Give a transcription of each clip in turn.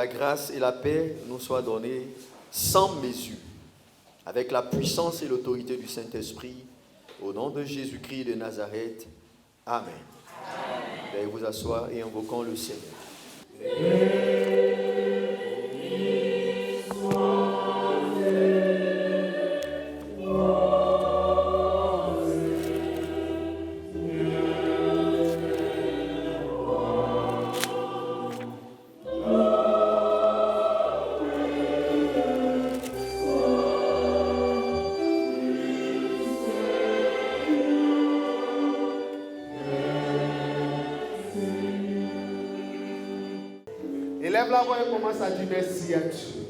la grâce et la paix nous soient données sans mesure, avec la puissance et l'autorité du Saint-Esprit, au nom de Jésus-Christ de Nazareth. Amen. Veuillez vous asseoir et invoquons le Seigneur. Élève la voix et commence à dire merci à Dieu.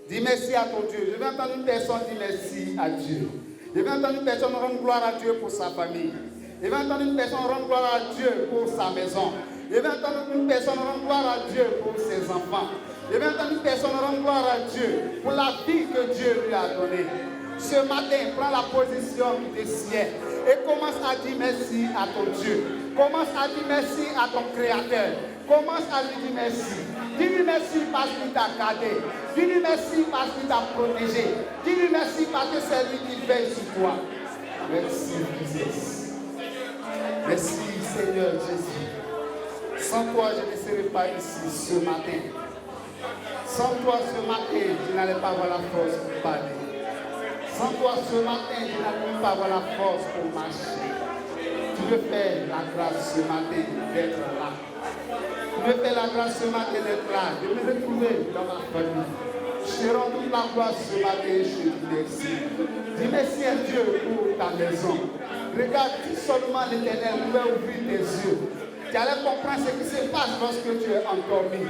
Dis merci à ton Dieu. Je vais entendre une personne dire merci à Dieu. Je vais entendre une personne rendre gloire à Dieu pour sa famille. Je vais entendre une personne rendre gloire à Dieu pour sa maison. Je vais entendre une personne rendre gloire à Dieu pour ses enfants. Je vais entendre une personne rendre gloire à Dieu pour la vie que Dieu lui a donnée. Ce matin, prends la position qui te sied et commence à dire merci à ton Dieu. Commence à dire merci à ton Créateur. Commence à lui dire merci. Dis-lui merci parce qu'il t'a gardé. Dis-lui merci parce qu'il t'a protégé. Dis-lui merci parce que c'est lui qui veille sur toi. Merci Jésus. Merci Seigneur Jésus. Sans toi, je ne serais pas ici ce matin. Sans toi, ce matin, je n'allais pas avoir la force pour parler. Sans toi, ce matin, je n'allais pas avoir la force pour marcher. Tu me fais la grâce ce matin d'être là. Tu me fais la grâce ce matin d'être là, de me retrouver dans ma famille. Je te rends toute la gloire ce matin, je te dis merci. Dis merci à Dieu pour ta maison. Regarde, si seulement l'Éternel pouvait ouvrir tes yeux. Tu allais comprendre ce qui se passe lorsque tu es endormi.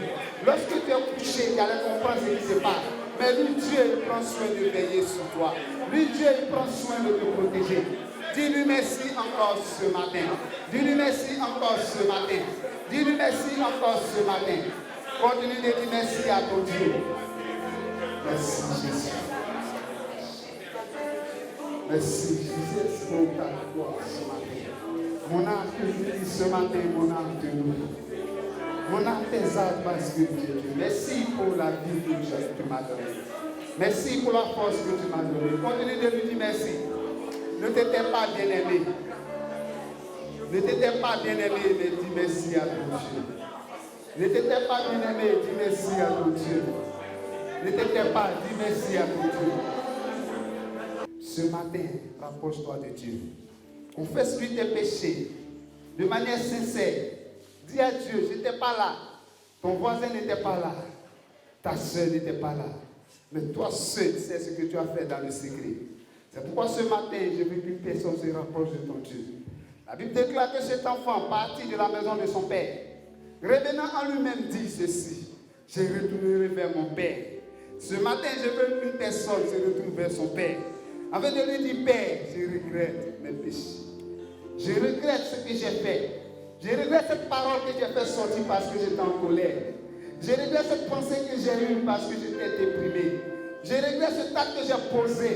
Lorsque tu es couché, tu allais comprendre ce qui se passe. Mais lui, Dieu, il prend soin de veiller sur toi. Lui, Dieu, il prend soin de te protéger. Dis-lui merci encore ce matin. Dis-lui merci encore ce matin. Dis-lui merci encore ce matin. Continue de dire merci à ton Dieu. Merci Jésus. Merci Jésus pour ta gloire ce matin. Mon âme te dit ce matin, mon âme te loue. Mon âme t'exalte parce que Dieu. Merci pour la vie que tu m'as donnée. Merci pour la force que tu m'as donnée. Continue de lui dire merci. Ne t'étais pas bien aimé. Ne t'étais pas bien aimé, mais dis merci à ton Dieu. Ne t'étais pas bien aimé, dis merci à ton Dieu. Ne t'étais pas, dis merci à ton Dieu. Ce matin, rapproche-toi de Dieu. Confesse-lui tes péchés de manière sincère. Dis à Dieu, je n'étais pas là. Ton voisin n'était pas là. Ta soeur n'était pas là. Mais toi seul sais ce que tu as fait dans le secret. C'est pourquoi ce matin, je veux qu'une personne se rapproche de ton Dieu. La Bible déclare que cet enfant partit de la maison de son père. Revenant en lui-même dit ceci: je retournerai vers mon père. Ce matin, je veux qu'une personne se retourne vers son père. Afin de lui dire: Père, je regrette mes péchés. Je regrette ce que j'ai fait. Je regrette cette parole que j'ai fait sortir parce que j'étais en colère. Je regrette cette pensée que j'ai eue parce que j'étais déprimé. Je regrette cet acte que j'ai posé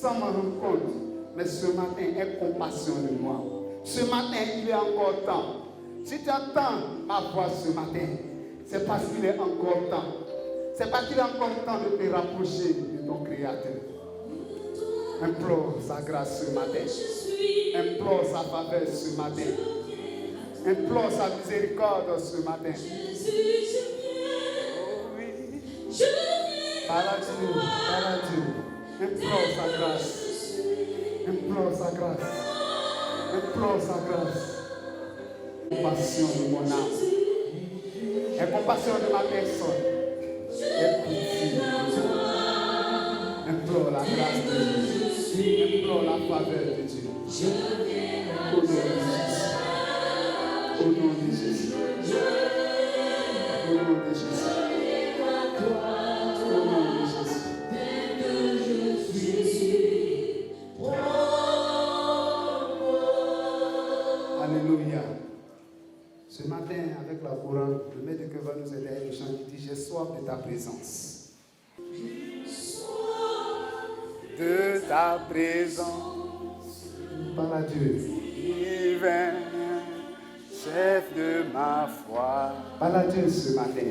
sans m'en rendre compte. Mais ce matin, aie compassion de moi. Ce matin, il est encore temps. Si tu entends ma voix ce matin, c'est parce qu'il est encore temps. C'est parce qu'il est encore temps de te rapprocher de ton Créateur. Implore sa grâce ce matin. Implore sa faveur ce matin. Implore sa miséricorde ce matin. Parle à Dieu, parle à Dieu. Implore sa grâce. Implore sa grâce. Implore sa grâce. Compassion de mon âme. Et compassion de ma personne. Et pitié. Implore la grâce de Dieu. Implore la faveur de Dieu. Au nom de Jésus. Au nom de Jésus. Au nom de Jésus. Au nom de Jésus. Alléluia. Ce matin, avec la couronne, le maître que va nous aider à le chant qui dit: j'ai soif de ta présence. De ta présence. Parle à Dieu. Divin, chef de ma foi. Parle à Dieu ce matin.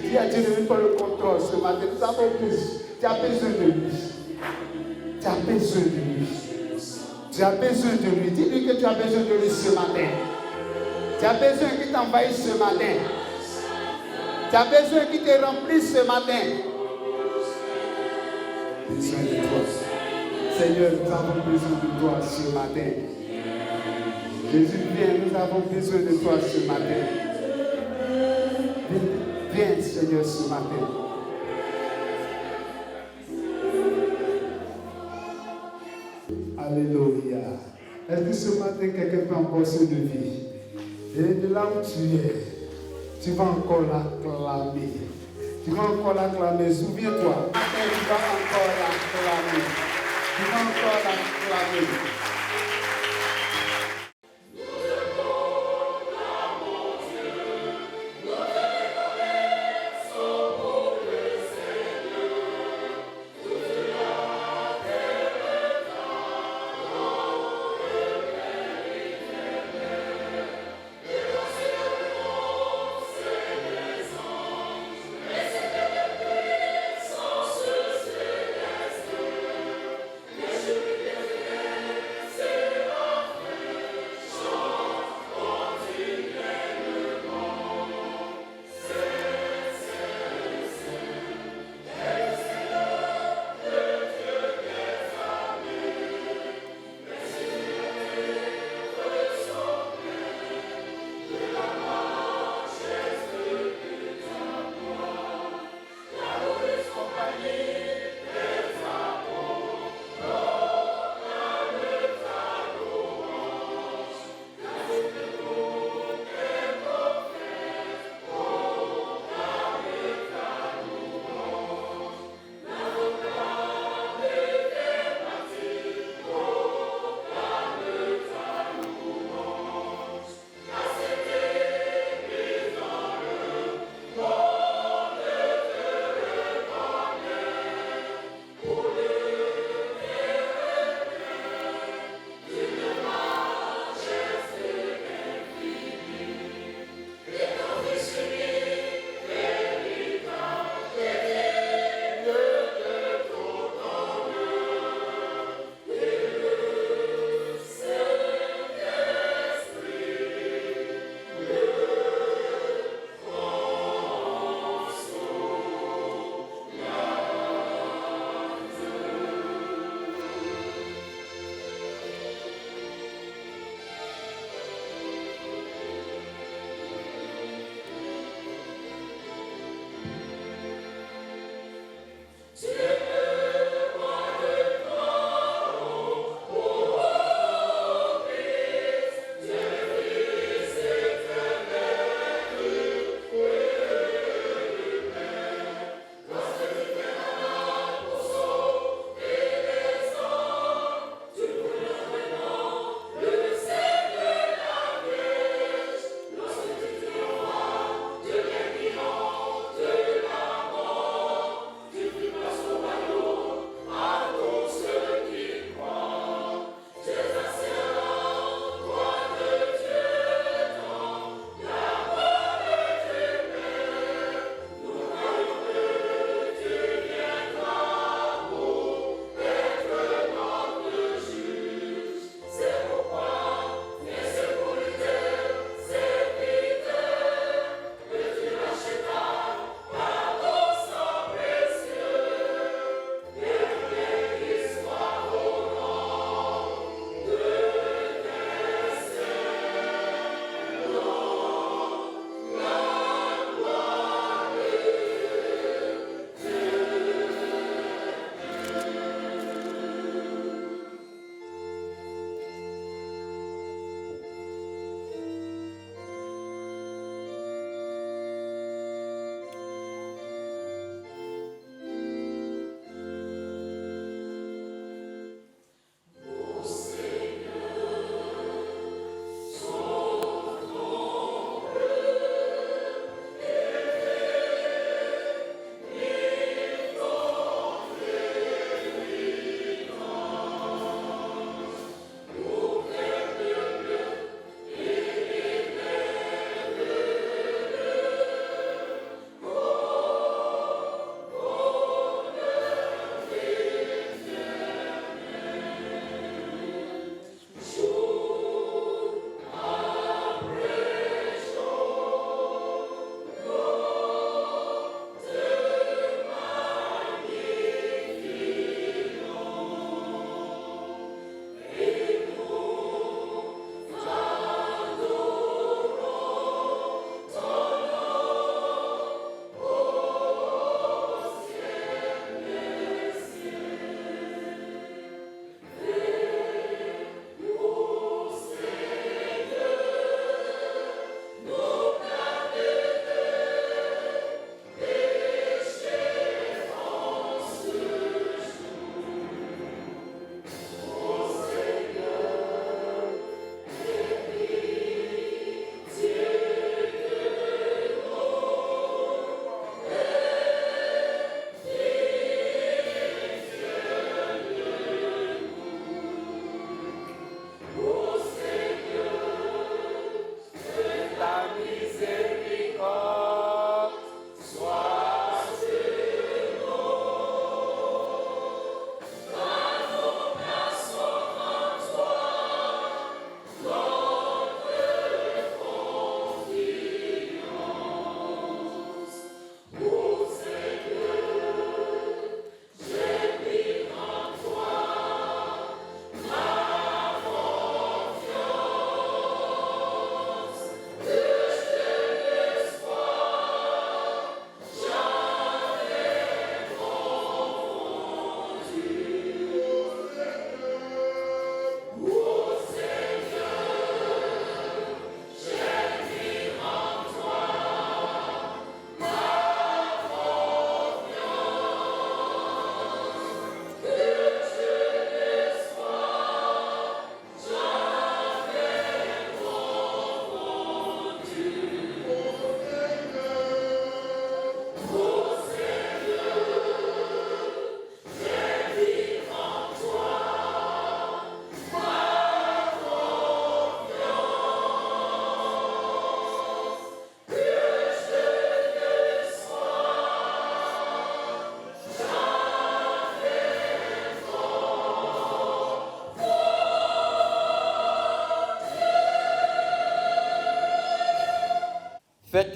Dis à Dieu de prendre le contrôle ce matin. Nous avons besoin. Tu as besoin de lui. Tu as besoin de lui. Tu as besoin de lui. Dis-lui que tu as besoin de lui ce matin. Tu as besoin qu'il t'envahisse ce matin. Tu as besoin qu'il te remplisse ce matin. Besoin de toi. Seigneur, nous avons besoin de toi ce matin. Jésus, viens, nous avons besoin de toi ce matin. Viens, Seigneur, ce matin. Alléluia. Est-ce que ce matin, quelqu'un peut encore se lever? Et de là où tu es, tu vas encore l'acclamer. Tu vas encore l'acclamer. Souviens-toi, tu vas encore l'acclamer. Tu vas encore l'acclamer.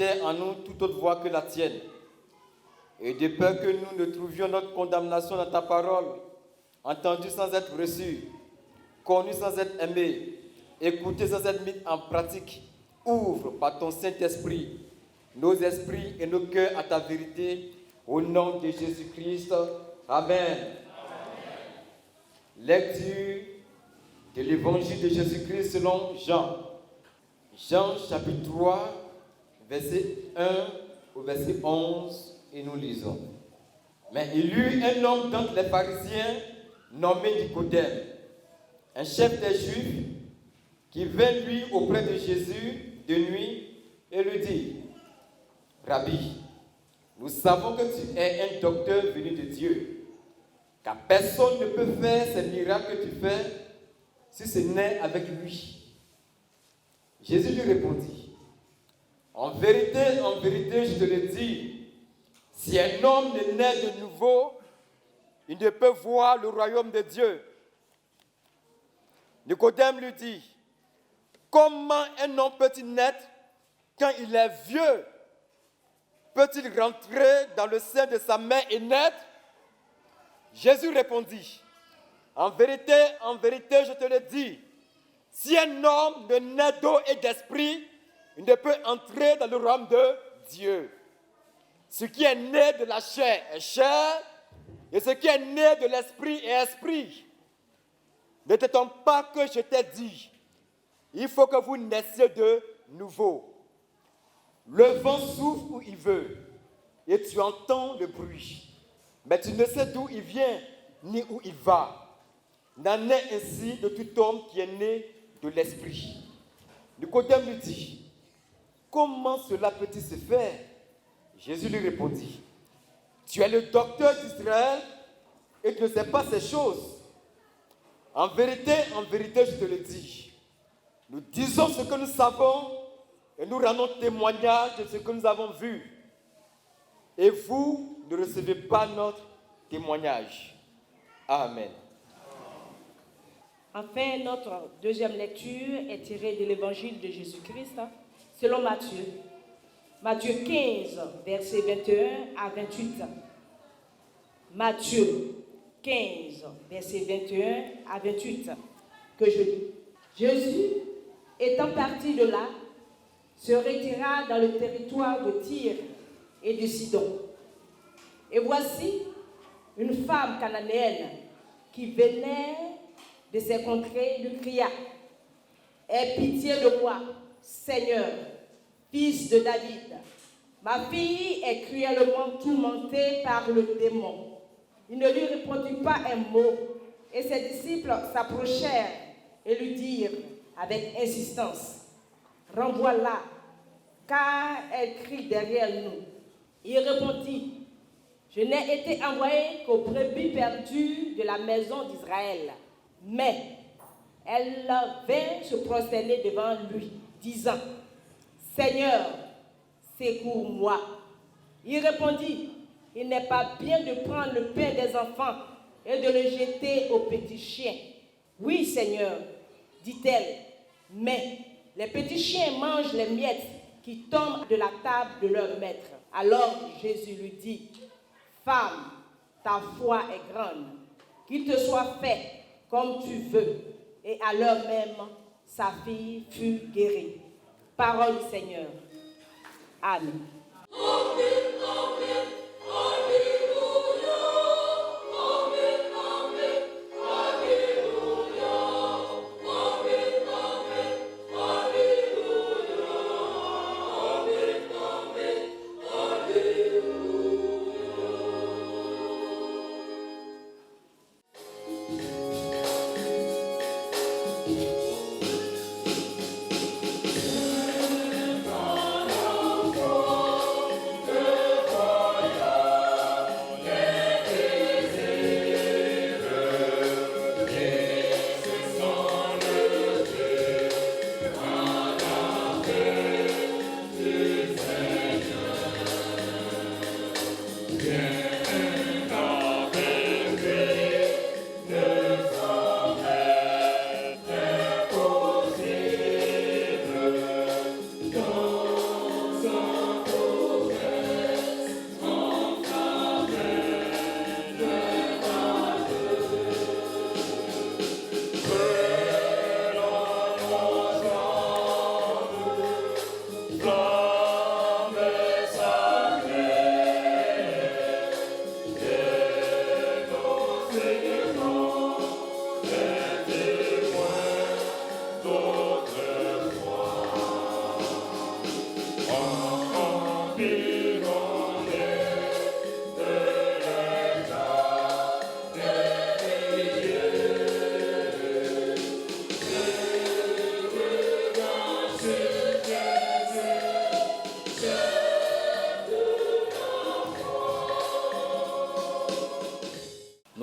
tait en nous toute autre voix que la tienne. Et de peur que nous ne trouvions notre condamnation dans ta parole, entendue sans être reçue, connue sans être aimée, écoutée sans être mise en pratique, ouvre par ton Saint-Esprit nos esprits et nos cœurs à ta vérité, au nom de Jésus-Christ. Amen. Lecture de l'évangile de Jésus-Christ selon Jean. Jean chapitre 3, verset 1 au verset 11, et nous lisons. Mais il y eut un homme d'entre les pharisiens nommé Nicodème, un chef des Juifs, qui vint lui auprès de Jésus de nuit et lui dit: Rabbi, nous savons que tu es un docteur venu de Dieu, car personne ne peut faire ces miracles que tu fais si ce n'est avec lui. Jésus lui répondit: en vérité, je te le dis, si un homme ne naît de nouveau, il ne peut voir le royaume de Dieu. Nicodème lui dit: comment un homme peut-il naître quand il est vieux? Peut-il rentrer dans le sein de sa mère et naître? Jésus répondit: en vérité, je te le dis, si un homme ne naît d'eau et d'esprit, il ne peut entrer dans le royaume de Dieu. Ce qui est né de la chair est chair, et ce qui est né de l'esprit est esprit. Ne t'étonne pas que je t'ai dit, il faut que vous naissiez de nouveau. Le vent souffle où il veut, et tu entends le bruit, mais tu ne sais d'où il vient, ni où il va. N'en est ainsi de tout homme qui est né de l'esprit. Nicodème lui dit: comment cela peut-il se faire? Jésus lui répondit: tu es le docteur d'Israël et tu ne sais pas ces choses. En vérité, je te le dis. Nous disons ce que nous savons et nous rendons témoignage de ce que nous avons vu. Et vous ne recevez pas notre témoignage. Amen. Enfin, notre deuxième lecture est tirée de l'évangile de Jésus-Christ selon Matthieu. Matthieu 15, versets 21 à 28. Matthieu 15, versets 21 à 28, que je lis. Jésus, étant parti de là, se retira dans le territoire de Tyr et de Sidon. Et voici une femme cananéenne qui venait de ces contrées lui cria: aie pitié de moi, Seigneur, fils de David. Ma fille est cruellement tourmentée par le démon. Il ne lui répondit pas un mot, et ses disciples s'approchèrent et lui dirent avec insistance: renvoie-la, car elle crie derrière nous. Il répondit: je n'ai été envoyé qu'aux brebis perdues de la maison d'Israël. Mais elle vint se prosterner devant lui, disant: Seigneur, secours-moi. Il répondit: il n'est pas bien de prendre le pain des enfants et de le jeter aux petits chiens. Oui, Seigneur, dit-elle, mais les petits chiens mangent les miettes qui tombent de la table de leur maître. Alors Jésus lui dit: femme, ta foi est grande, qu'il te soit fait comme tu veux. Et à l'heure même, sa fille fut guérie. Parole du Seigneur. Amen. Amen, amen, alléluia. Amen, amen, alléluia. Amen, amen, alléluia. Amen, amen, alléluia. Amen.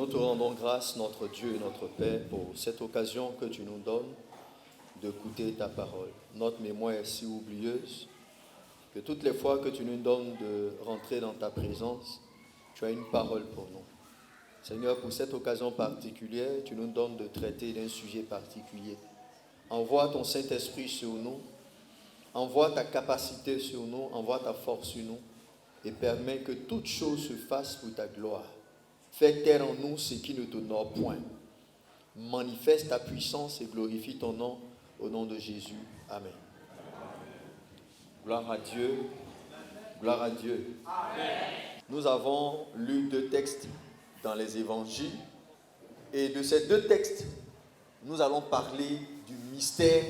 te rendons grâce, notre Dieu et notre Père, pour cette occasion que tu nous donnes d'écouter ta parole. Notre mémoire est si oublieuse que toutes les fois que tu nous donnes de rentrer dans ta présence, tu as une parole pour nous. Seigneur, pour cette occasion particulière, tu nous donnes de traiter d'un sujet particulier. Envoie ton Saint-Esprit sur nous, envoie ta capacité sur nous, envoie ta force sur nous et permets que toute chose se fasse pour ta gloire. Fais taire en nous ce qui ne t'honore point. Manifeste ta puissance et glorifie ton nom au nom de Jésus. Amen. Gloire à Dieu. Gloire à Dieu. Amen. Nous avons lu 2 textes dans les évangiles et de ces 2 textes, nous allons parler du mystère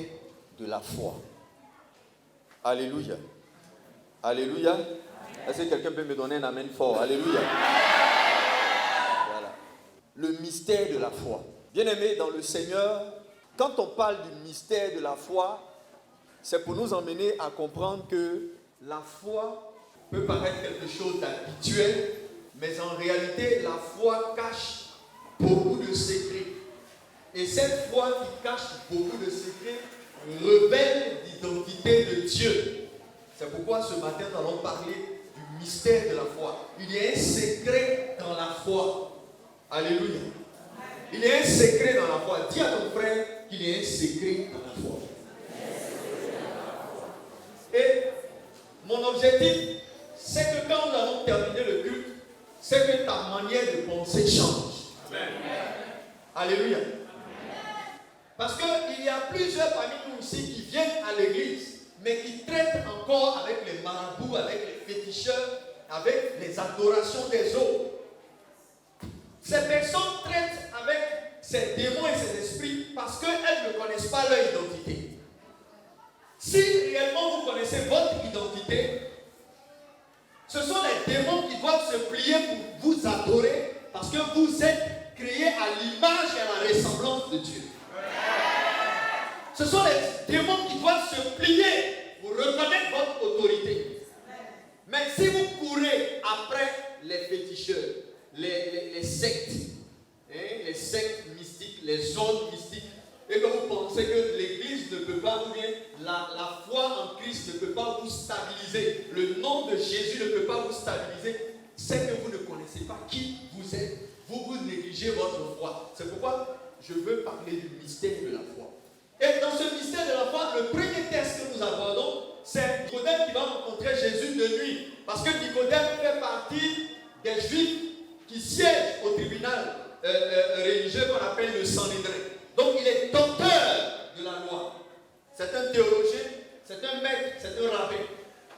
de la foi. Alléluia. Alléluia. Est-ce que quelqu'un peut me donner un amen fort? Alléluia. Voilà. Le mystère de la foi. Bien-aimés dans le Seigneur, quand on parle du mystère de la foi, c'est pour nous emmener à comprendre que la foi peut paraître quelque chose d'habituel, mais en réalité, la foi cache beaucoup de secrets. Et cette foi qui cache beaucoup de secrets révèle l'identité de Dieu. C'est pourquoi ce matin, nous allons parler du mystère de la foi. Il y a un secret dans la foi. Alléluia. Il y a un secret dans la foi. Dis à ton frère qu'il y a un secret dans la foi. Et mon objectif, c'est que quand nous allons terminer le culte, c'est que ta manière de penser change. Amen. Alléluia. Parce qu'il y a plusieurs parmi nous ici qui viennent à l'église, mais qui traitent encore avec les marabouts, avec les féticheurs, avec les adorations des autres. Ces personnes traitent avec ces démons et ces esprits parce qu'elles ne connaissent pas leur identité. Si réellement vous connaissez votre identité, ce sont les démons qui doivent se plier pour vous adorer parce que vous êtes créés à l'image et à la ressemblance de Dieu. Ce sont les démons qui doivent se plier pour reconnaître votre autorité. Mais si vous courez après les féticheurs, les sectes, les sectes mystiques, les zones mystiques, et que vous pensez que l'Église ne peut pas, ou bien la foi en Christ ne peut pas vous stabiliser, le nom de Jésus ne peut pas vous stabiliser, c'est que vous ne connaissez pas qui vous êtes. Vous négligez votre foi. C'est pourquoi je veux parler du mystère de la foi. Et dans ce mystère de la foi, le premier texte que nous abordons, c'est Nicodème qui va rencontrer Jésus de nuit. Parce que Nicodème fait partie des Juifs qui siègent au tribunal religieux qu'on appelle le Sanhédrin. Donc il est docteur de la loi. C'est un théologien, c'est un maître, c'est un rabbin.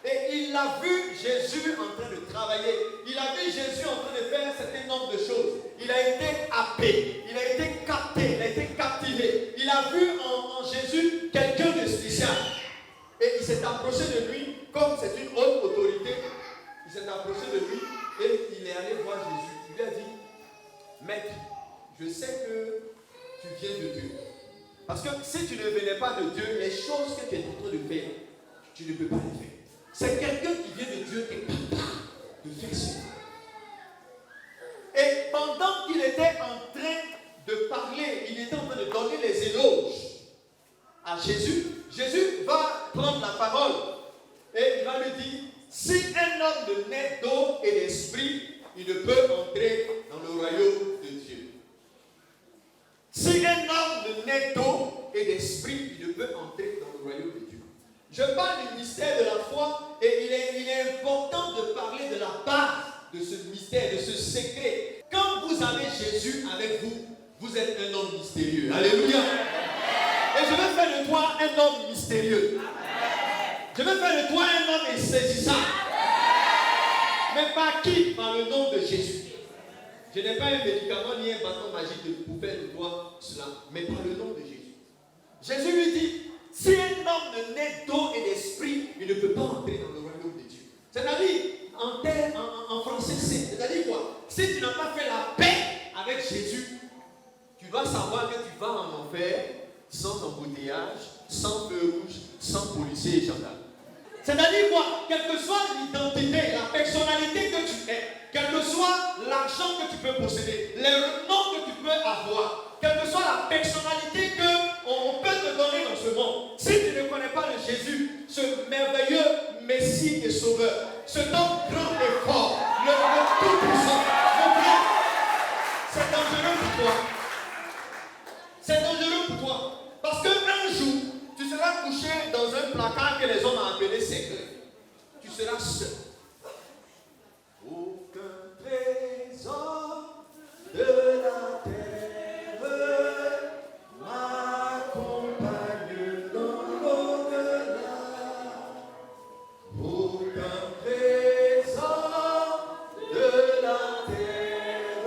Et il a vu Jésus en train de travailler. Il a vu Jésus en train de faire un certain nombre de choses. Il a été happé, il a été capté, il a été captivé. Il a vu en Jésus quelqu'un de spécial. Et il s'est approché de lui, comme c'est une haute autorité, il s'est approché de lui et il est allé voir Jésus. Il lui a dit, Maître, je sais que tu viens de Dieu. Parce que si tu ne venais pas de Dieu, les choses que tu es en train de faire, tu ne peux pas les faire. C'est quelqu'un qui vient de Dieu et capable de faire cela. Et pendant qu'il était en train de parler, il était en train de donner les éloges à Jésus. Jésus va prendre la parole et il va lui dire, si un homme ne naît d'eau et d'esprit, il ne peut entrer dans le royaume de Dieu. Si un homme ne naît d'eau et d'esprit, il ne peut entrer dans le royaume de Dieu. Je parle du mystère de la foi et il est important de parler de la base de ce mystère, de ce secret. Quand vous avez Jésus avec vous, vous êtes un homme mystérieux. Alléluia. Et je vais faire de toi un homme mystérieux. Je vais faire de toi un homme insaisissable. Mais par qui? Par le nom de Jésus. Je n'ai pas un médicament ni un bâton magique pour faire de toi cela, mais par le nom de Jésus. Jésus lui dit, si un homme ne naît d'eau et d'esprit, il ne peut pas entrer dans le royaume de Dieu. C'est-à-dire, en français, c'est-à-dire quoi? Si tu n'as pas fait la paix avec Jésus, tu dois savoir que tu vas en enfer sans embouteillage, sans feu rouge, sans policiers et gendarmes. C'est-à-dire quoi? Quelle que soit l'identité, la personnalité que tu es, quel que soit l'argent que tu peux posséder, le nom avoir, quelle que soit la personnalité qu'on peut te donner dans ce monde, si tu ne connais pas le Jésus, ce merveilleux Messie et Sauveur, cet homme grand et fort, le Tout-Puissant, mon frère, c'est dangereux pour toi. C'est dangereux pour toi. Parce qu'un jour, tu seras couché dans un placard que les hommes ont appelé secret. Tu seras seul. Aucun trésor de la terre m'accompagne dans l'au-delà. Aucun trésor de la terre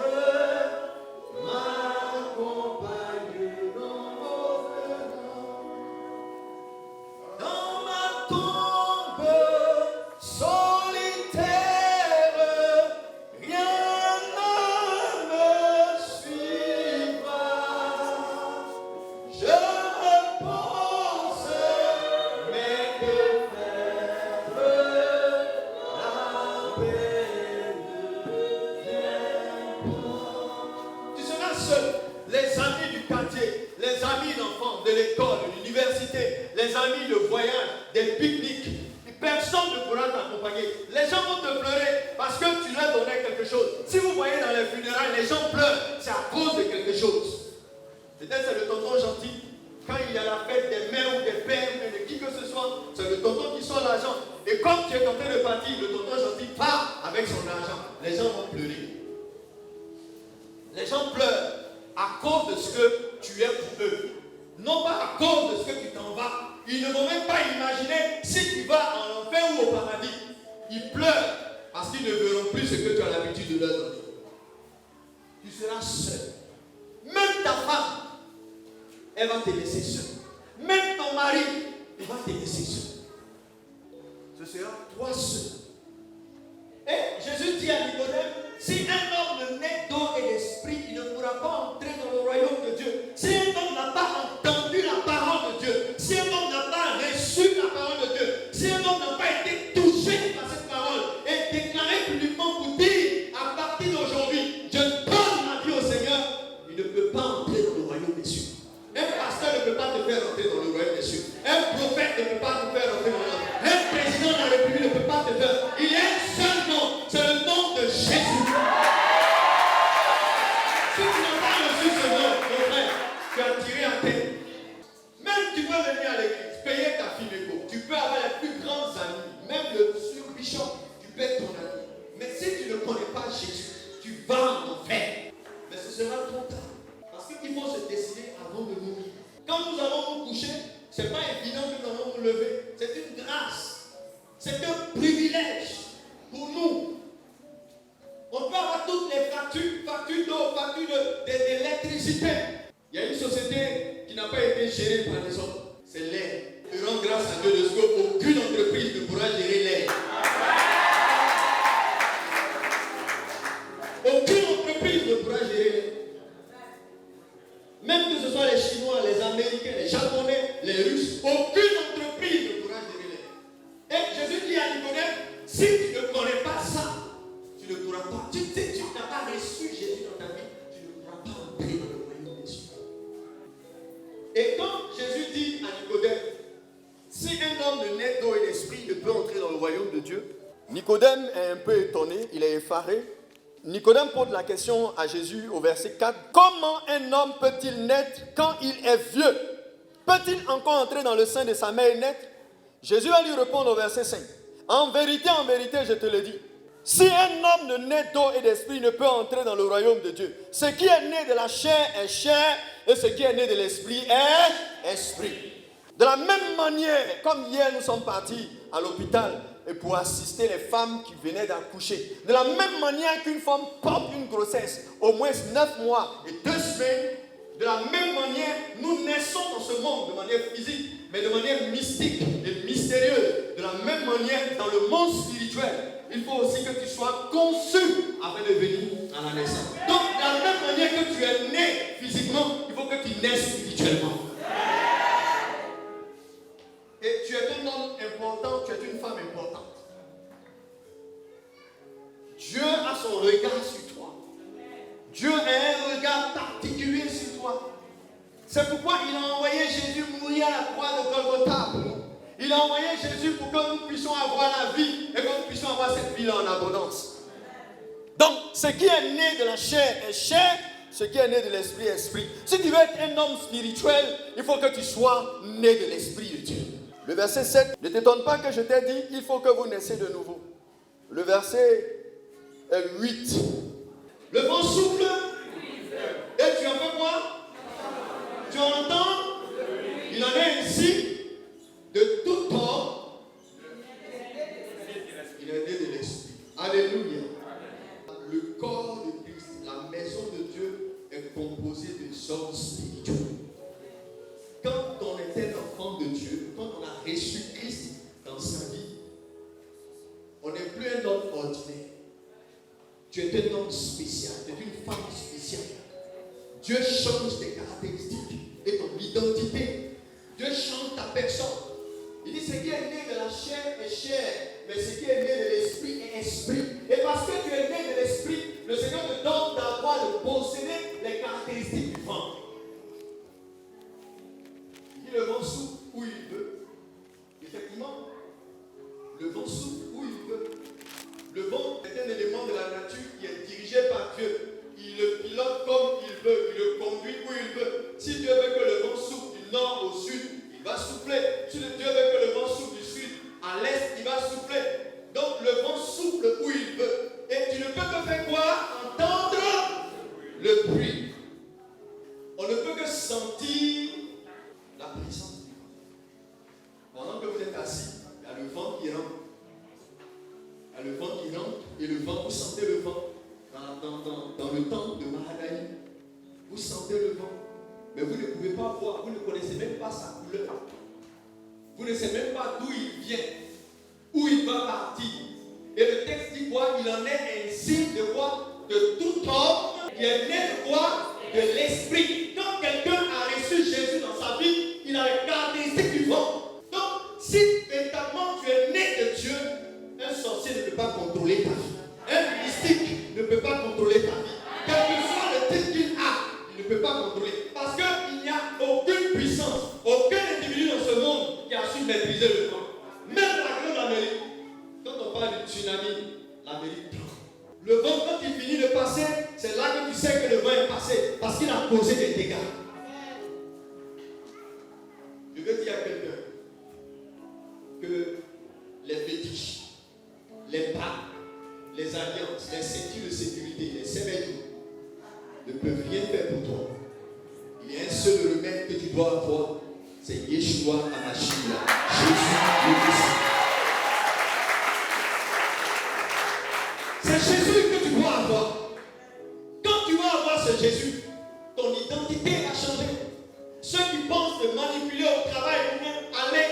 m'accompagne dans l'au-delà. Dans ma tombe solitaire, rien ne me suivra. Je pense, mais que faire la paix ne vient pas. Tu seras seul. Les amis du quartier, les amis d'enfants, de l'école, de l'université, les amis de voyage, des pique-niques, personne ne pourra t'accompagner. Les gens vont te pleurer parce que tu leur donnais quelque chose. Si vous voyez dans les funérailles, les gens pleurent, c'est à cause de quelque chose. Peut-être c'est le tonton gentil. Quand il y a la fête des mères ou des pères ou de qui que ce soit, c'est le tonton qui sort l'argent. Et comme tu es tenté de partir, le tonton gentil part avec son argent. Les gens vont pleurer. Les gens pleurent à cause de ce que tu es pour eux. Non pas à cause de ce que tu t'en vas. Ils ne vont même pas imaginer si tu vas en enfer ou au paradis. Ils pleurent parce qu'ils ne verront plus ce que tu as l'habitude de leur donner. Tu seras seul. Même ta femme, elle va te laisser seul. Même ton mari, il va te laisser seul. Ce sera toi seul. Et Jésus dit à Nicodème, si un homme naît d'eau et d'esprit, il ne pourra pas entrer dans le royaume de Dieu. Si un homme n'a pas entendu la parole de Dieu, si un homme n'a pas reçu la parole de Dieu, si un homme n'a pas été touché par cette parole et déclaré publiquement pour dire, à partir d'aujourd'hui, je donne ma vie au Seigneur, il ne peut pas entrer dans le royaume des cieux. Un pasteur ne peut pas te faire entrer dans le royaume des cieux. Un prophète ne peut pas te faire entrer dans le royaume. Un président de la République ne peut pas te faire. Il y a un seul nom, c'est le nom de Jésus. Si tu n'as pas reçu ce nom, mon frère, tu as tiré à terre. Même tu peux venir à l'église, payer ta fiméco. Tu peux avoir les plus grands amis. Même le sur-bishop, tu peux être ton ami. Mais si tu ne connais pas Jésus, tu vas en enfer. Mais ce sera trop tard. Parce qu'il faut se décider avant de mourir. Quand nous allons nous coucher, ce n'est pas évident que nous allons nous lever. C'est une grâce. C'est un privilège pour nous. On peut avoir toutes les factures d'eau, factures d'électricité. Il y a une société qui n'a pas été gérée par les hommes. C'est l'air. Je rends grâce à Dieu de ce qu'aucune entreprise ne pourra gérer l'air. Aucune entreprise ne pourra gérer l'air. Même que ce soit les Chinois, les Américains, les Japonais, les Russes, aucune entreprise ne pourra gérer l'air. Et Jésus dit à Nicodème, si tu ne connais pas ça, tu ne pourras pas. Tu n'as pas reçu Jésus dans ta vie, tu ne pourras pas entrer dans le royaume des cieux. Et quand Jésus dit à Nicodème, si un homme ne naît d'eau et d'esprit, il ne peut entrer dans le royaume de Dieu. Nicodème est un peu étonné, il est effaré. Nicodème pose la question à Jésus au verset 4. Comment un homme peut-il naître quand il est vieux? Peut-il encore entrer dans le sein de sa mère et naître? Jésus va lui répondre au verset 5. En vérité, je te le dis. Si un homme ne naît d'eau et d'esprit, il ne peut entrer dans le royaume de Dieu. Ce qui est né de la chair est chair, et ce qui est né de l'esprit est esprit. De la même manière, comme hier nous sommes partis à l'hôpital et pour assister les femmes qui venaient d'accoucher. De la même manière qu'une femme porte une grossesse, au moins 9 mois et 2 semaines, de la même manière, nous naissons dans ce monde de manière physique, mais de manière mystique et mystérieuse. De la même manière, dans le monde spirituel, il faut aussi que tu sois conçu avant de venir à la naissance. Donc, de la même manière que tu es né physiquement, il faut que tu naisses spirituellement. Et tu es un homme important, tu es une femme importante. Dieu a son regard sur toi. Dieu a un regard particulier C'est pourquoi il a envoyé Jésus mourir à la croix de Golgotha pour nous. Il a envoyé Jésus pour que nous puissions avoir la vie et que nous puissions avoir cette vie en abondance. Donc, ce qui est né de la chair est chair, ce qui est né de l'esprit est esprit. Si tu veux être un homme spirituel, il faut que tu sois né de l'esprit de Dieu. Le verset 7, ne t'étonne pas que je t'ai dit, il faut que vous naissiez de nouveau. Le verset 8. Le vent souffle et tu en fais quoi? Tu entends? Il en est ainsi de tout homme. Il est né de l'esprit. Alléluia. Le corps de Christ, la maison de Dieu est composée de hommes spirituels. Quand on est un enfant de Dieu, quand on a reçu Christ dans sa vie, on n'est plus un homme ordinaire. Tu es un homme spécial, tu es une femme spéciale. Dieu change tes caractéristiques et ton identité. Dieu change ta personne. Il dit ce qui est né de la chair est chair, mais ce qui est né de l'esprit est esprit. Et parce que tu es né de l'esprit, le Seigneur te donne d'avoir de posséder les caractéristiques du vent. Il dit le vent souffle où il veut. Effectivement, le vent souffle où il veut. Le vent est un élément de la nature qui est dirigé par Dieu. Il le pilote comme il veut, il le conduit où il veut. Si Dieu veut que le vent souffle du nord au sud, il va souffler. Si Dieu veut que le vent souffle du sud à l'est, il va souffler. Donc le vent souffle où il veut. Et tu ne peux que faire quoi? Entendre le bruit. On ne peut que sentir la présence du vent. Pendant que vous êtes assis, il y a le vent qui rentre. Il y a le vent qui rentre et le vent, vous sentez le vent. Dans le temps de Mahanaïm, vous sentez le vent, mais vous ne pouvez pas voir, vous ne connaissez même pas sa couleur. Vous ne savez même pas d'où il vient, où il va partir. Et le texte dit quoi? Il en est ainsi de quoi? De tout homme qui est né de quoi? De l'esprit. Quand quelqu'un a reçu Jésus dans sa vie, il a les caractéristiques du vent. Donc, si véritablement tu es né de Dieu, un sorcier ne peut pas contrôler ta vie. Un mystique ne peut pas contrôler ta vie. Quel que soit le titre qu'il a, il ne peut pas contrôler. Parce qu'il n'y a aucune puissance, aucun individu dans ce monde qui a su maîtriser le vent. Même la grande Amérique. Quand on parle du tsunami, l'Amérique tremble. Le vent, quand il finit de passer, c'est là que tu sais que le vent est passé. Parce qu'il a causé des dégâts. Je veux dire à quelqu'un que les fétiches, les pas, les alliances, les ceintures de sécurité, les sémédios ne peuvent rien faire pour toi. Il y a un seul remède que tu dois avoir, c'est Yeshua HaMashiach, Jésus le Christ. C'est Jésus que tu dois avoir. Quand tu vas avoir ce Jésus, ton identité va changer. Ceux qui pensent te manipuler au travail ou bien aller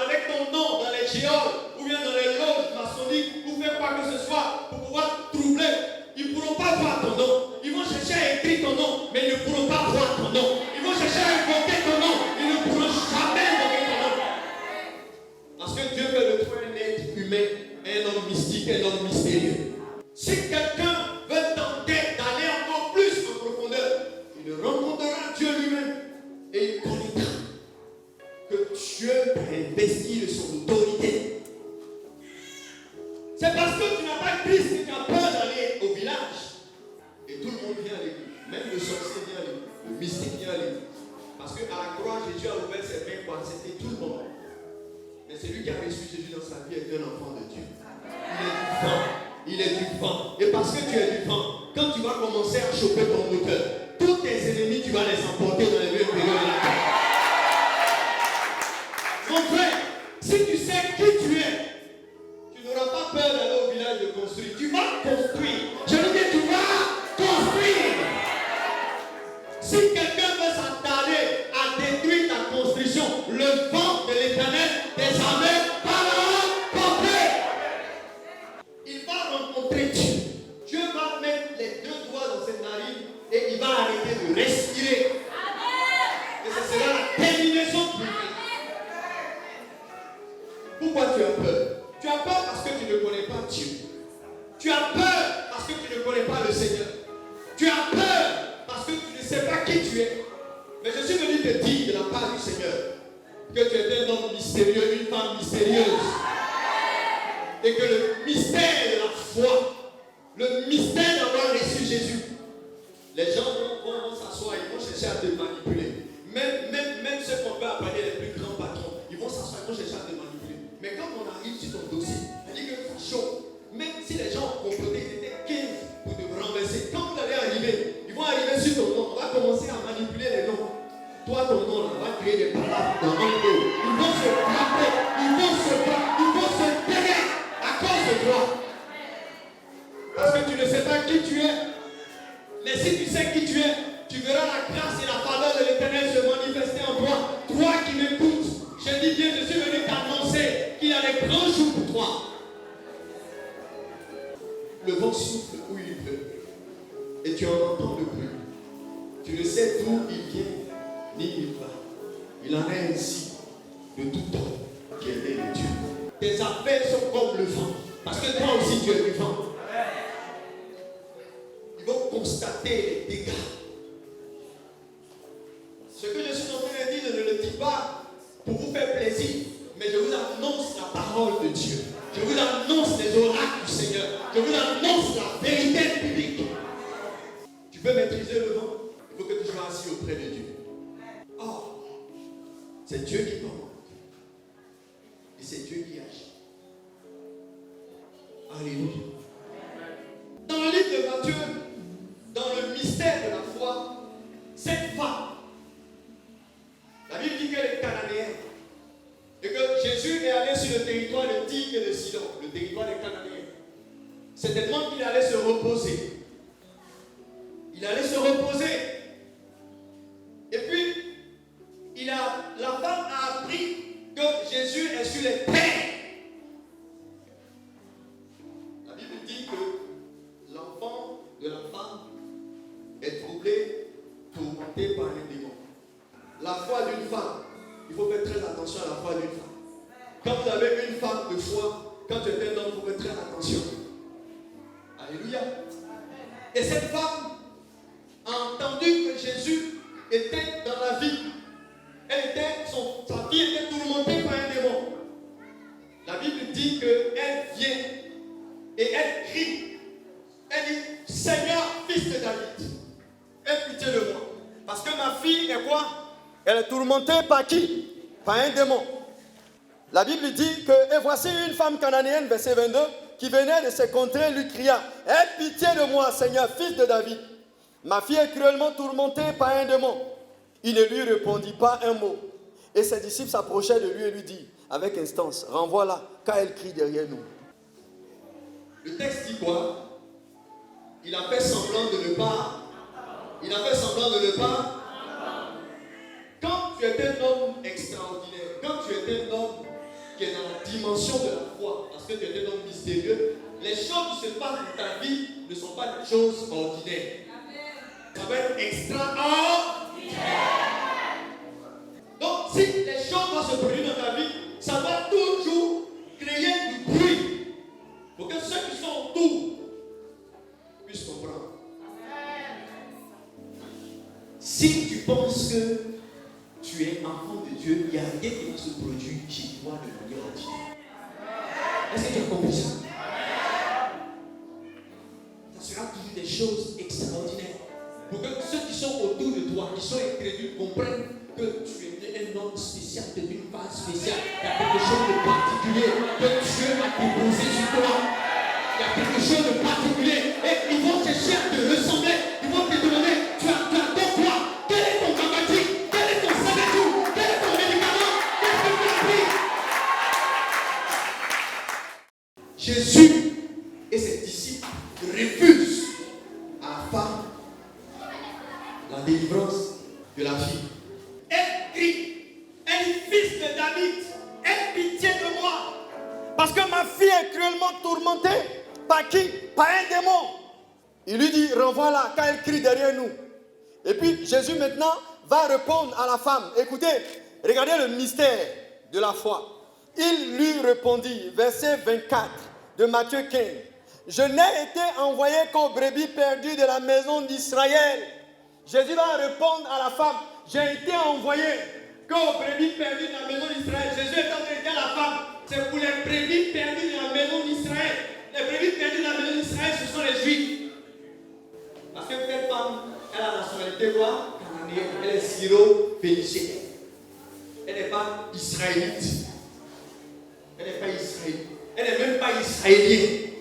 avec ton nom dans les géoles ou bien dans les loges maçonniques ou faire quoi que ce soit pour pouvoir troubler, ils ne pourront pas voir ton nom. Ils vont chercher à écrire ton nom, mais ils ne pourront pas voir ton nom. Ils vont chercher à invoquer ton nom, ils ne pourront jamais invoquer ton nom. Parce que Dieu veut de toi un être humain, un homme mystique, un homme mystérieux. Si quelqu'un veut tenter d'aller encore plus en profondeur, il rencontrera Dieu lui-même et il connaîtra que Dieu t'a investi de son autorité. C'est parce que tu n'as pas Christ que tu as peur d'aller au village. Et tout le monde vient à l'église. Même le sorcier vient à l'église. Le mystique vient à l'église. Parce qu'à la croix, Jésus a ouvert ses mains pour accepter tout le monde. Mais celui qui a reçu Jésus dans sa vie est un enfant de Dieu. Il est du vent. Il est du vent. Et parce que tu es du vent, quand tu vas commencer à choper ton moteur, tous tes ennemis, tu vas les emporter dans les lieux intérieurs de la terre. Mon frère, si tu sais qui tu es, tu n'auras pas peur d'aller au village de construire. Tu vas construire. Je veux dire, tu vas construire. Si quelqu'un veut s'attarder à détruire ta construction, le vent de l'Éternel des armées parlera porter. Il va rencontrer Dieu. Dieu va mettre les deux doigts dans ses narines et il va arrêter de respirer. Et ce sera la terminaison du vie. Pourquoi tu as peur? Tu as peur parce que tu ne connais pas Dieu. Tu as peur parce que tu ne connais pas le Seigneur. Tu as peur parce que tu ne sais pas qui tu es. Mais je suis es un homme mystérieux, une femme mystérieuse. Et que le mystère de la foi, le mystère d'avoir reçu Jésus, les gens vont s'asseoir, ils vont chercher à te manipuler. Même ceux qu'on peut appeler les plus grands patrons, ils vont s'asseoir, ils vont chercher à te manipuler. Mais quand on arrive sur ton dossier, on dit que c'est chaud. Même si les gens ont comploté, ils étaient 15 pour te renverser. Quand vous allez arriver, ils vont arriver sur ton nom, on va commencer à manipuler les noms. Toi, ton nom, là, va créer des palabres dans un peu. Ils vont se frapper, ils vont se battre, ils vont se taire à cause de toi. Parce que tu ne sais pas qui tu es. Mais si tu sais qui tu es, tu verras la grâce et la faveur de l'Éternel se manifester en toi. Toi qui m'écoutes, je dis bien, je suis venu t'annoncer qu'il y a des grands jours pour toi. Le vent souffle où il veut. Et tu en entends le bruit. Tu ne sais d'où il vient, ni il va. Il en est ainsi de tout homme qui est né de Dieu. Tes affaires sont comme le vent. Parce que toi aussi tu es vivant. Ils vont constater les dégâts. Ce que je suis en train de dire, je ne le dis pas pour vous faire plaisir, mais je vous annonce la parole de Dieu. Je vous annonce les oracles du Seigneur. Je vous annonce la vérité biblique. Tu peux maîtriser le vent. Il faut que tu sois assis auprès de Dieu. Oh, c'est Dieu qui commande. Et c'est Dieu qui agit. Alléluia. Dans le livre de Matthieu, dans le mystère de la foi, cette femme, la Bible dit qu'elle est cananéenne. Et que Jésus est allé sur le territoire de Tyr et de Sidon, le territoire des Cananéens. C'est tellement qu'il allait se reposer. Il allait se reposer. Et puis, la femme a appris que Jésus est sur les terres. La Bible dit que l'enfant de la femme est troublé, tourmenté par un démon. La foi d'une femme, il faut faire très attention à la foi d'une femme. Quand vous avez une femme de foi, quand tu es un homme, il faut faire très attention. Alléluia. Et cette femme a entendu que Jésus était dans la vie. Sa vie était tourmentée par un démon. La Bible dit qu'elle vient et elle crie. Elle dit, Seigneur, fils de David, aie pitié de moi. Parce que ma fille est quoi? Elle est tourmentée par qui? Par un démon. La Bible dit que, et voici une femme cananéenne, verset 22, qui venait de ses contrées, lui cria, aie pitié de moi, Seigneur, fils de David. Ma fille est cruellement tourmentée par un démon. Il ne lui répondit pas un mot. Et ses disciples s'approchaient de lui et lui dit, avec instance, renvoie-la, car elle crie derrière nous. Le texte dit quoi? Il a fait semblant de ne pas. Il a fait semblant de ne pas. Quand tu es un homme extraordinaire, quand tu es un homme qui est dans la dimension de la foi, parce que tu es un homme mystérieux, les choses qui se passent dans ta vie ne sont pas des choses ordinaires. Ça va être extraordinaire. Donc, si les choses doivent se produire dans ta vie, ça va toujours créer du bruit pour que ceux qui sont autour puissent comprendre. Si tu penses que tu es enfant de Dieu, il n'y a rien qui va se produire chez toi de manière ordinaire. Est-ce que tu as compris ça? Ça sera toujours des choses extraordinaires. Pour que ceux qui sont autour de toi, qui sont incrédules, comprennent que tu es un homme spécial, tu es une femme spéciale. Il y a quelque chose de particulier que Dieu a déposé sur toi. Il y a quelque chose de particulier. Et ils vont chercher à te ressembler. Ils vont te demander, tu as ton quoi? Quel est ton gamatique? Quel est ton sabatou? Quel est ton médicament? Qu'est-ce que tu as pris? Jésus et ses disciples refusent à la femme la délivrance de la fille. Elle crie, elle dit, fils de David, aie pitié de moi. Parce que ma fille est cruellement tourmentée. Par qui? Par un démon. Il lui dit, renvoie-la, car elle crie derrière nous. Et puis Jésus maintenant va répondre à la femme. Écoutez, regardez le mystère de la foi. Il lui répondit, verset 24 de Matthieu 15. Je n'ai été envoyé qu'aux brebis perdues de la maison d'Israël. Jésus va répondre à la femme, j'ai été envoyé qu'aux brebis perdues de la maison d'Israël. Jésus est en train de dire à la femme, c'est pour les brebis perdues de la maison d'Israël. Les brebis perdues de la maison d'Israël, ce sont les Juifs. Parce que cette femme, elle a la nationalité quoi? Cananéenne. Elle est syro-phénicienne. Elle n'est pas israélite. Elle n'est pas israélite. Elle n'est même pas israélienne.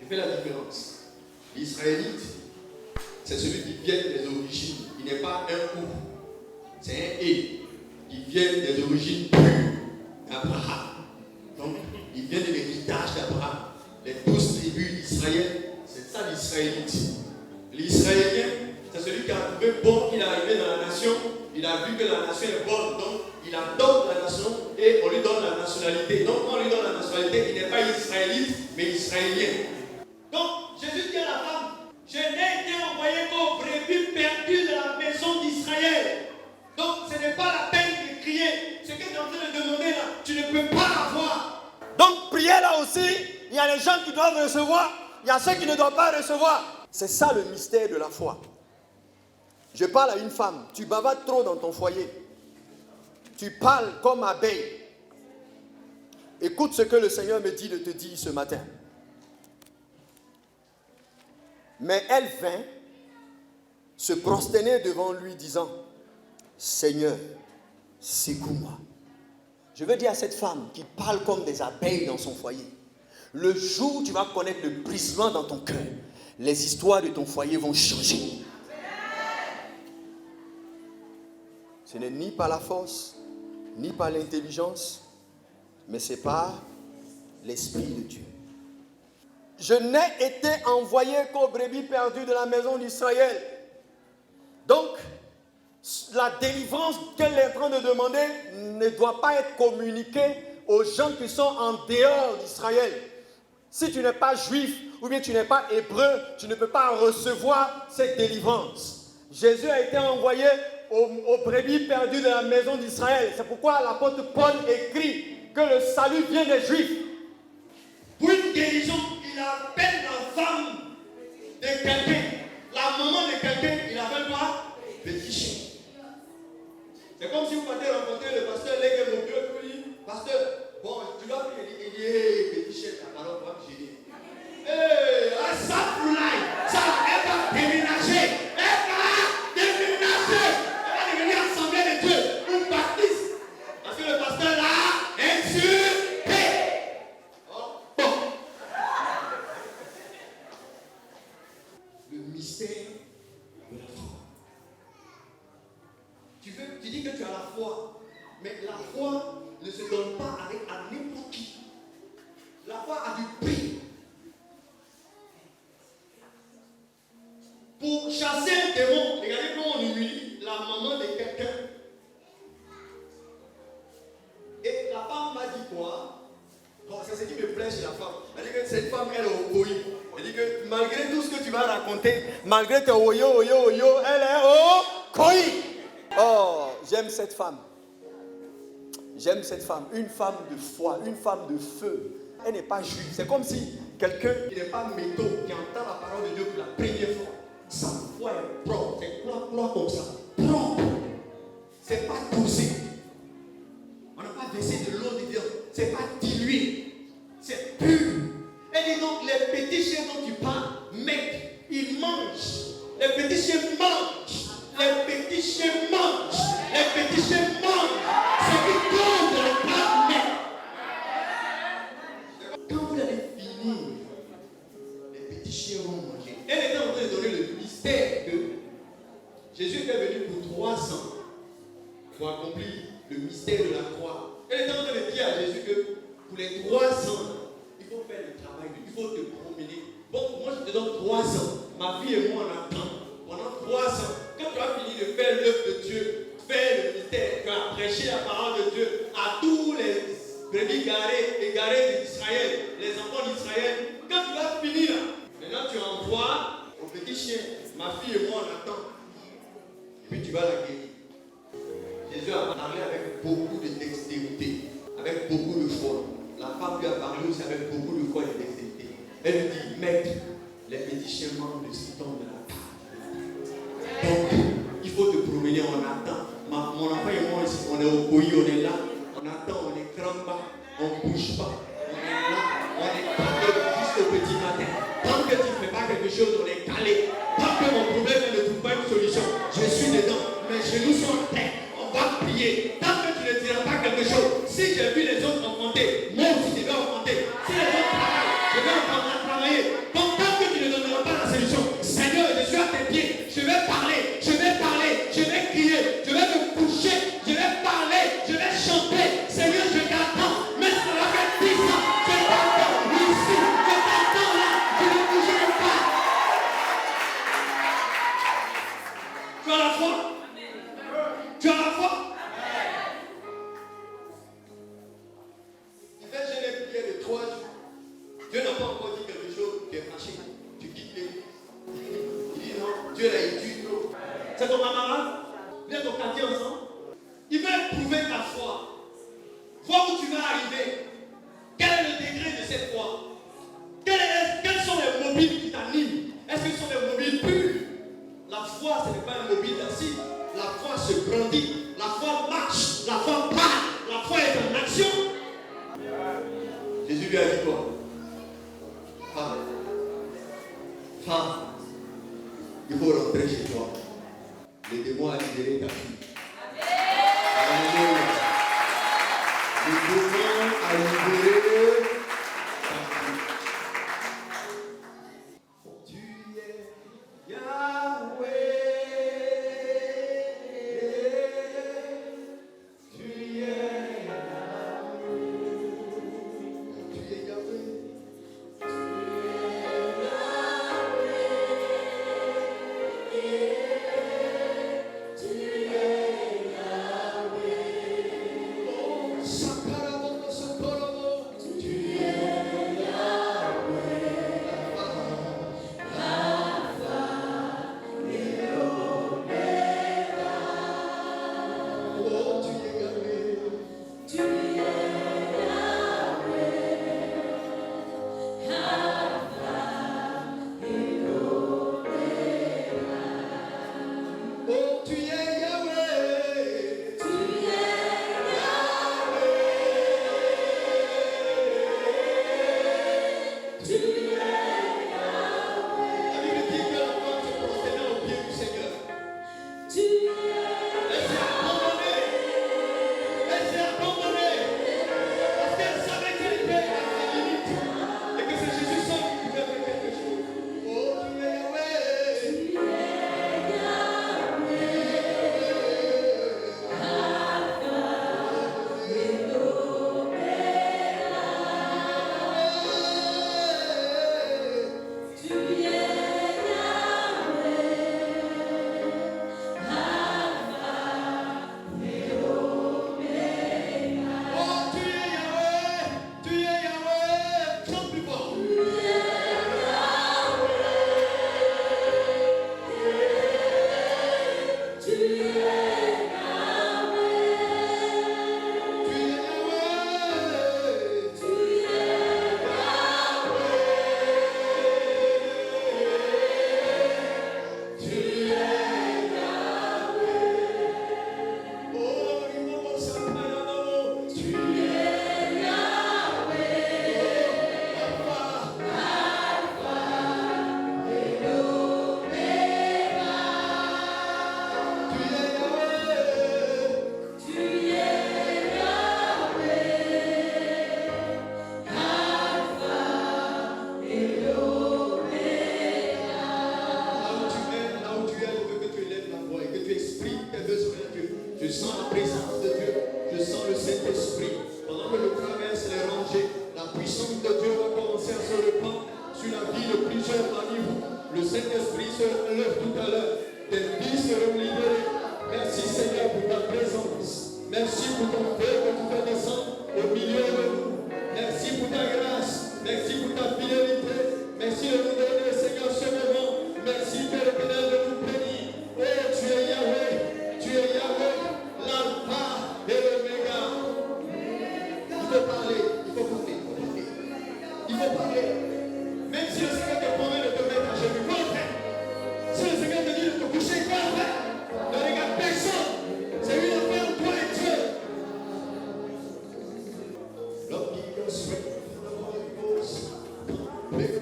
Je fais la différence. L'israélite, c'est celui qui vient des origines. Il n'est pas un ou. C'est un et. Qui vient des origines pures d'Abraham. Donc, il vient de l'héritage d'Abraham. Les 12 tribus d'Israël, c'est ça l'israélite. L'israélien, c'est celui qui a trouvé bon, il est arrivé dans la nation, il a vu que la nation est bonne, donc il adopte la nation et on lui donne la nationalité. Donc, quand on lui donne la nationalité, il n'est pas israélite, mais israélien. Donc, Jésus dit à la femme, je n'ai été envoyé qu'aux brebis perdues de la maison d'Israël. Donc, ce n'est pas la peine de crier. Ce que tu es en train de demander là, tu ne peux pas l'avoir. Donc, prier là aussi, il y a les gens qui doivent recevoir, il y a ceux qui ne doivent pas recevoir. C'est ça le mystère de la foi. Je parle à une femme, tu bavardes trop dans ton foyer. Tu parles comme abeille. Écoute ce que le Seigneur me dit de te dire ce matin. Mais elle vint se prosterner devant lui disant, Seigneur, secoue-moi. Je veux dire à cette femme qui parle comme des abeilles dans son foyer, le jour où tu vas connaître le brisement dans ton cœur, les histoires de ton foyer vont changer. Ce n'est ni par la force, ni par l'intelligence, mais c'est par l'Esprit de Dieu. Je n'ai été envoyé qu'aux brebis perdues de la maison d'Israël. Donc, la délivrance qu'elle est en train de demander ne doit pas être communiquée aux gens qui sont en dehors d'Israël. Si tu n'es pas juif ou bien tu n'es pas hébreu, tu ne peux pas recevoir cette délivrance. Jésus a été envoyé aux brebis perdues de la maison d'Israël. C'est pourquoi l'apôtre Paul écrit que le salut vient des Juifs. Pour une guérison, il appelle la femme de quelqu'un, la maman de quelqu'un, il appelle quoi? Petit chien. C'est comme si vous partez rencontrer le pasteur Légué Monteux, puis il dit, pasteur, bon, tu vas prier, il dit, hey, petit chien, ta parole va me gêner. Hey, ça pour l'ail, ça, elle va déménager, elle va devenir assemblée de Dieu, une baptiste. Parce que le pasteur là, insulté. Oh, bon. Le mystère de la foi. Tu dis que tu as la foi, mais la foi ne se donne pas à n'importe qui. La foi a du prix. Pour chasser un démon, regardez comment on humilie la maman de quelqu'un. Et la femme m'a dit quoi? Bon, c'est ce qui me plaît chez la femme. Elle dit que cette femme, elle est au boy. Elle dit que malgré tout ce que tu vas raconter, malgré que oyo, elle est au koi. Oh, j'aime cette femme. J'aime cette femme. Une femme de foi, une femme de feu. Elle n'est pas juive. C'est comme si quelqu'un qui n'est pas métaux, qui entend la parole de Dieu pour la première fois. Sa foi est propre. C'est quoi comme ça? Propre. C'est pas poussé. On n'a pas versé de l'eau de Dieu. C'est pas dilué. C'est pur. Elle dit donc les petits chiens dont tu parles, mec, ils mangent. Les petits chiens mangent. Les petits chiens mangent. Les petits chiens mangent. Ce qui tombe dans le plat, mec. Quand vous allez finir, les petits chiens vont manger. Elle était en train de donner le mystère que Jésus était venu pour 3 ans pour accomplir le mystère de la croix. Elle était en train de dire à Jésus que pour les 3 ans, il faut faire le travail, il faut te promener. Bon, moi je te donne 3 ans. Ma fille et moi on attend pendant 3 ans. Quand tu as fini de faire l'œuvre de Dieu, faire le mystère, tu as prêché la parole de Dieu à tous les brebis égarés d'Israël, les enfants d'Israël. Quand tu vas finir, maintenant tu envoies au petit chien, ma fille et moi on attend. Et puis tu vas la guérir. Jésus a parlé avec beaucoup de dextérité, avec beaucoup de foi. La femme lui a parlé aussi avec beaucoup de foi et de dextérité. Elle lui dit, maître, les petits chiens mangent le citron de la table. Donc, il faut te promener, on attend. Mon enfant et moi, on est au pays, on est là. On attend, on est cramba, on ne bouge pas. On est là, on est calé jusqu'au petit matin. Tant que tu ne fais pas quelque chose, on est calé. Tant que mon problème ne trouve pas une solution, je suis dedans. Mes genoux sont en terre. On va prier. Tant que tu ne diras pas quelque chose, si j'ai vu les autres augmenter, moi aussi je vais augmenter. Si les autres travaillent, je vais encore travailler. Donc tant que tu ne donneras pas la solution, Seigneur, je suis à tes pieds. Je vais parler, je vais parler, je vais crier, je vais me coucher, je vais parler, je vais chanter. Seigneur, je t'attends. Mais ça va faire 10 ans. Je t'attends ici, je t'attends là. Je ne bougerai pas. Tu as la foi? Tu as la foi? Tu fais jeûner prière de 3 jours. Dieu n'a pas encore dit quelque chose, tu es fâché. Tu quittes l'église. Il dit non, Dieu l'a étudié trop. C'est ton camarade? Vous êtes au quartier ensemble? Il veut éprouver ta foi. Voir où tu vas arriver. Quel est le degré de cette foi? Quels sont les mobiles qui t'animent? Est-ce que ce sont des mobiles purs? La foi, ce n'est pas un mobile d'acide. La foi se grandit. La foi marche. La foi parle. La foi est en action. Jésus lui a dit quoi? Femme, il faut rentrer chez toi. Le démon a libéré ta fille. Alléluia. Le démon a libéré ta fille. Tu es Yahweh. Tu es Yahweh. Tu es Yahweh.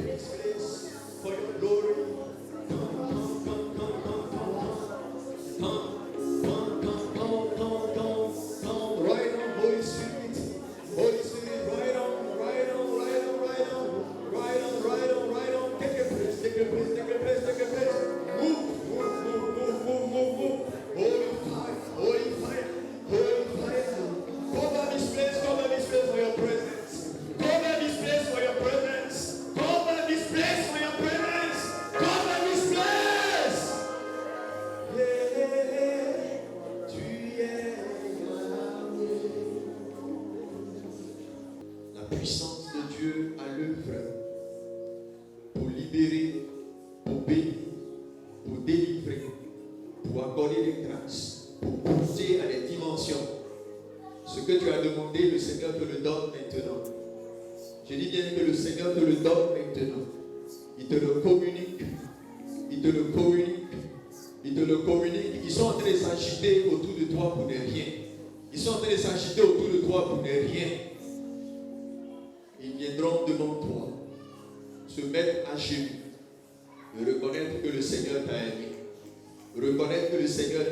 this place for your glory. Come, right on, Holy Spirit. Holy Spirit, right on. Take a place. Move. Holy fire. Cover this place for your presence. Cover this place for your presence. Cover this place for your presence. Cover this place. Tu es la puissance de Dieu à l'œuvre pour libérer, pour bénir, pour délivrer, pour accorder des grâces, pour pousser à des dimensions. Ce que tu as demandé, le Seigneur te le donne maintenant. Je dis bien que le Seigneur te le donne maintenant. Il te le communique. Ils sont en train de s'agiter autour de toi pour ne rien. Ils viendront devant toi, se mettre à genoux, et reconnaître que le Seigneur t'a aimé. Reconnaître que le Seigneur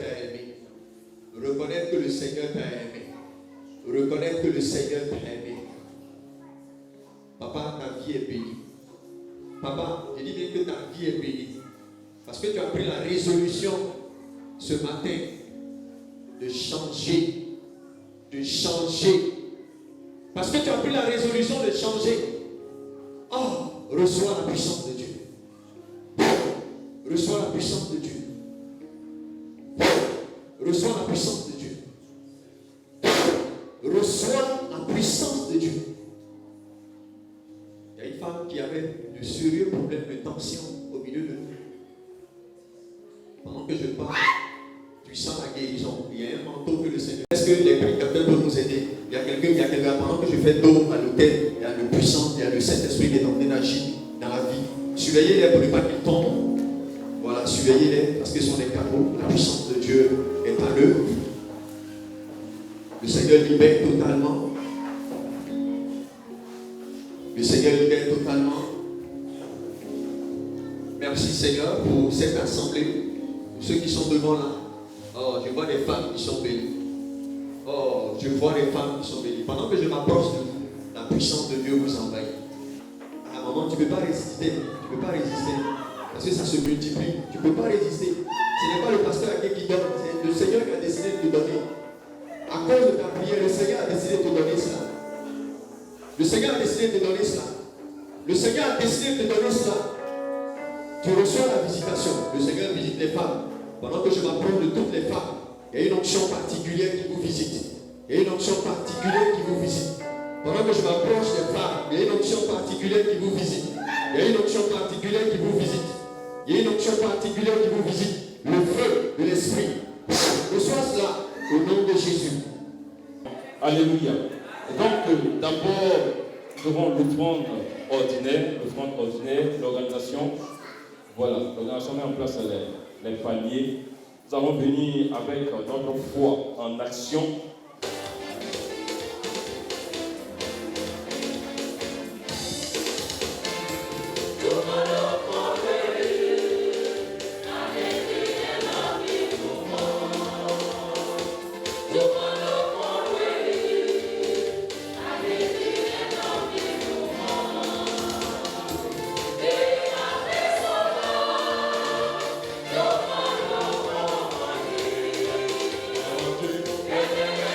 t'a aimé. Papa, ta vie est bénie. Papa, je dis bien que ta vie est bénie. Parce que tu as pris la résolution ce matin de changer. Parce que tu as pris la résolution de changer. Oh, reçois la puissance de Dieu. Reçois la puissance de Dieu. Reçois la puissance de Dieu. Reçois la puissance de Dieu. Il y a une femme qui avait de sérieux problèmes de tension au milieu de nous. Pendant que je parle, tu sens la guérison. Il y a un manteau que le Seigneur. Est-ce que les prédicateurs peuvent nous aider? Il y a quelqu'un, pendant que je fais dos à l'autel, il y a le puissant, il y a le Saint-Esprit qui est en train d'agir dans la vie. Surveillez-les pour ne pas qu'ils tombent. Voilà, surveillez-les parce qu'ils sont des cadeaux. La puissance de Dieu est à l'œuvre. Le Seigneur libère totalement. Merci Seigneur pour cette assemblée. Pour ceux qui sont devant là. Oh, je vois des femmes qui sont bénies. Pendant que je m'approche de vous, la puissance de Dieu vous envahit. À un moment, tu ne peux pas résister. Parce que ça se multiplie. Tu ne peux pas résister. Ce n'est pas le pasteur qui donne. C'est le Seigneur qui a décidé de te donner. À cause de ta prière, le Seigneur a décidé de te donner cela. Le Seigneur a décidé de te donner cela. Tu reçois la visitation. Le Seigneur visite les femmes. Pendant que je m'approche de toutes les femmes, il y a une onction particulière qui vous visite. Pendant que je m'approche des femmes, il y a une onction particulière qui vous visite. Le feu de l'Esprit. Reçois cela au nom de Jésus. Alléluia. Et donc, d'abord, nous avons l'offrande ordinaire, l'organisation. Voilà, l'organisation met en place les paniers. Nous allons venir avec notre foi en action. Yeah.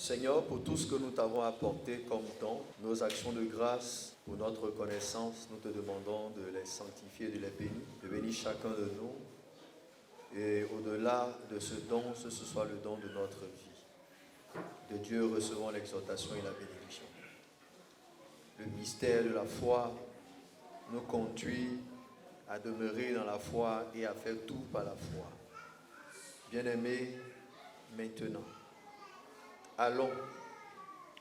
Seigneur, pour tout ce que nous t'avons apporté comme don, nos actions de grâce, pour notre reconnaissance, nous te demandons de les sanctifier, de les bénir, de bénir chacun de nous. Et au-delà de ce don, ce soit le don de notre vie. De Dieu recevons l'exhortation et la bénédiction. Le mystère de la foi nous conduit à demeurer dans la foi et à faire tout par la foi. Bien-aimés, maintenant, allons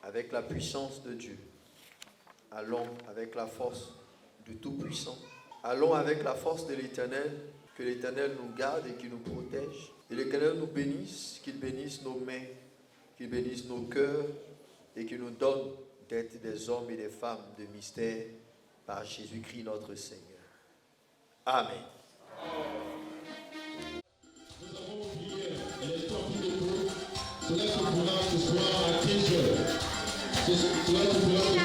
avec la puissance de Dieu. Allons avec la force du Tout-Puissant. Allons avec la force de l'Éternel, que l'Éternel nous garde et qu'il nous protège. Et l'Éternel nous bénisse, qu'il bénisse nos mains, qu'il bénisse nos cœurs et qu'il nous donne d'être des hommes et des femmes de mystère par Jésus-Christ notre Seigneur. Amen. Nous avons prié l'électeur pour le groupe. Cela se fera ce soir à 15h. Cela se fera